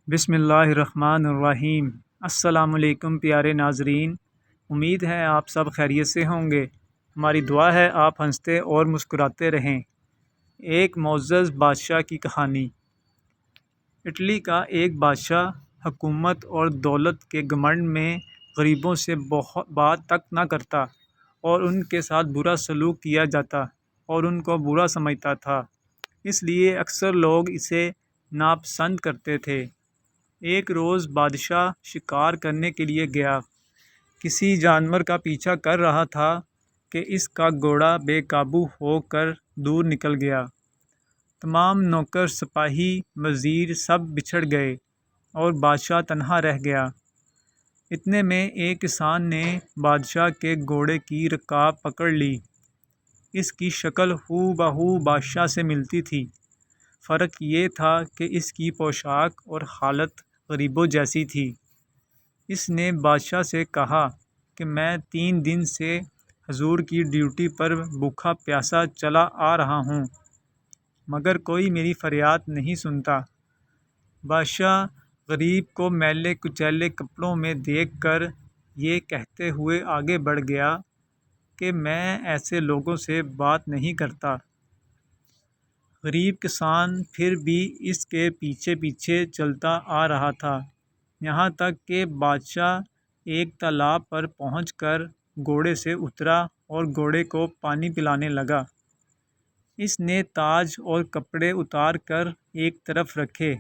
بسم اللہ الرحمن الرحیم۔ السلام علیکم پیارے ناظرین، امید ہے آپ سب خیریت سے ہوں گے۔ ہماری دعا ہے آپ ہنستے اور مسکراتے رہیں۔ ایک معزز بادشاہ کی کہانی۔ اٹلی کا ایک بادشاہ حکومت اور دولت کے گھمنڈ میں غریبوں سے بات تک نہ کرتا اور ان کے ساتھ برا سلوک کیا جاتا اور ان کو برا سمجھتا تھا، اس لیے اکثر لوگ اسے ناپسند کرتے تھے۔ ایک روز بادشاہ شکار کرنے کے لیے گیا۔ کسی جانور کا پیچھا کر رہا تھا کہ اس کا گھوڑا بے قابو ہو کر دور نکل گیا۔ تمام نوکر، سپاہی، وزیر سب بچھڑ گئے اور بادشاہ تنہا رہ گیا۔ اتنے میں ایک کسان نے بادشاہ کے گھوڑے کی رکاب پکڑ لی۔ اس کی شکل ہو بہو بادشاہ سے ملتی تھی، فرق یہ تھا کہ اس کی پوشاک اور حالت غریبوں جیسی تھی۔ اس نے بادشاہ سے کہا کہ میں 3 دن سے حضور کی ڈیوٹی پر بھوکا پیاسا چلا آ رہا ہوں، مگر کوئی میری فریاد نہیں سنتا۔ بادشاہ غریب کو میلے کچیلے کپڑوں میں دیکھ کر یہ کہتے ہوئے آگے بڑھ گیا کہ میں ایسے لوگوں سے بات نہیں کرتا۔ غریب کسان پھر بھی اس کے پیچھے پیچھے چلتا آ رہا تھا، یہاں تک کہ بادشاہ ایک تالاب پر پہنچ کر گھوڑے سے اترا اور گھوڑے کو پانی پلانے لگا۔ اس نے تاج اور کپڑے اتار کر ایک طرف رکھے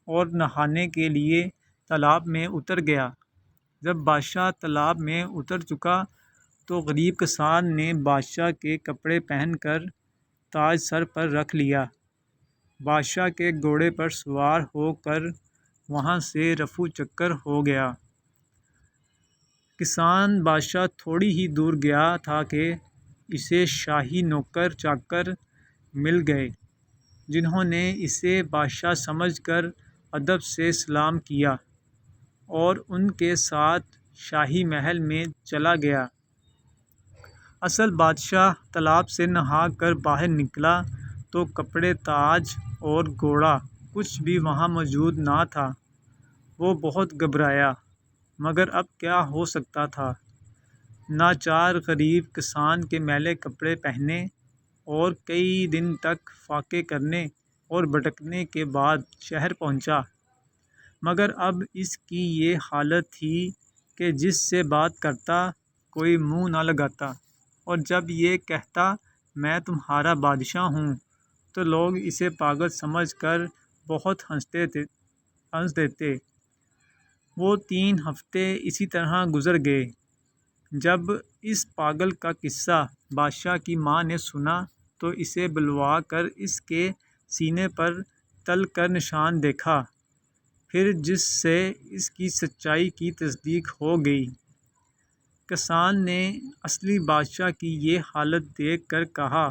اور نہانے کے لیے تالاب میں اتر گیا۔ جب بادشاہ تالاب میں اتر چکا تو غریب کسان نے بادشاہ کے کپڑے پہن کر تاج سر پر رکھ لیا۔ بادشاہ کے گھوڑے پر سوار ہو کر وہاں سے رفو چکر ہو گیا۔ کسان بادشاہ تھوڑی ہی دور گیا تھا کہ اسے شاہی نوکر چاکر مل گئے، جنہوں نے اسے بادشاہ سمجھ کر ادب سے سلام کیا اور ان کے ساتھ شاہی محل میں چلا گیا۔ اصل بادشاہ تالاب سے نہا کر باہر نکلا تو کپڑے، تاج اور گھوڑا کچھ بھی وہاں موجود نہ تھا۔ وہ بہت گھبرایا، مگر اب کیا ہو سکتا تھا۔ ناچار غریب کسان کے میلے کپڑے پہننے اور کئی دن تک فاقے کرنے اور بھٹکنے کے بعد شہر پہنچا، مگر اب اس کی یہ حالت تھی کہ جس سے بات کرتا کوئی منہ نہ لگاتا، اور جب یہ کہتا میں تمہارا بادشاہ ہوں تو لوگ اسے پاگل سمجھ کر بہت ہنس دیتے۔ وہ 3 ہفتے اسی طرح گزر گئے۔ جب اس پاگل کا قصہ بادشاہ کی ماں نے سنا تو اسے بلوا کر اس کے سینے پر تل کر نشان دیکھا، پھر جس سے اس کی سچائی کی تصدیق ہو گئی۔ کسان نے اصلی بادشاہ کی یہ حالت دیکھ کر کہا،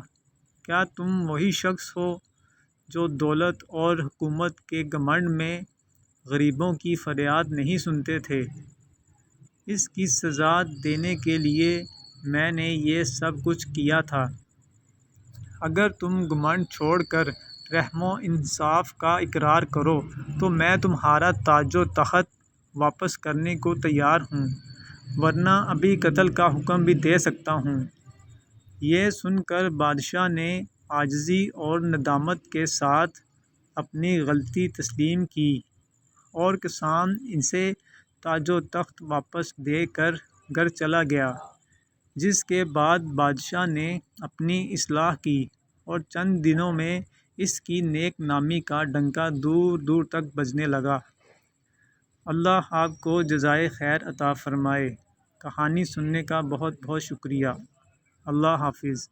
کیا تم وہی شخص ہو جو دولت اور حکومت کے گھمنڈ میں غریبوں کی فریاد نہیں سنتے تھے؟ اس کی سزا دینے کے لیے میں نے یہ سب کچھ کیا تھا۔ اگر تم گھمنڈ چھوڑ کر رحم و انصاف کا اقرار کرو تو میں تمہارا تاج و تخت واپس کرنے کو تیار ہوں، ورنہ ابھی قتل کا حکم بھی دے سکتا ہوں۔ یہ سن کر بادشاہ نے عاجزی اور ندامت کے ساتھ اپنی غلطی تسلیم کی اور کسان اسے تاج و تخت واپس دے کر گھر چلا گیا، جس کے بعد بادشاہ نے اپنی اصلاح کی اور چند دنوں میں اس کی نیک نامی کا ڈنکا دور دور تک بجنے لگا۔ اللہ آپ کو جزائے خیر عطا فرمائے۔ کہانی سننے کا بہت بہت شکریہ۔ اللہ حافظ۔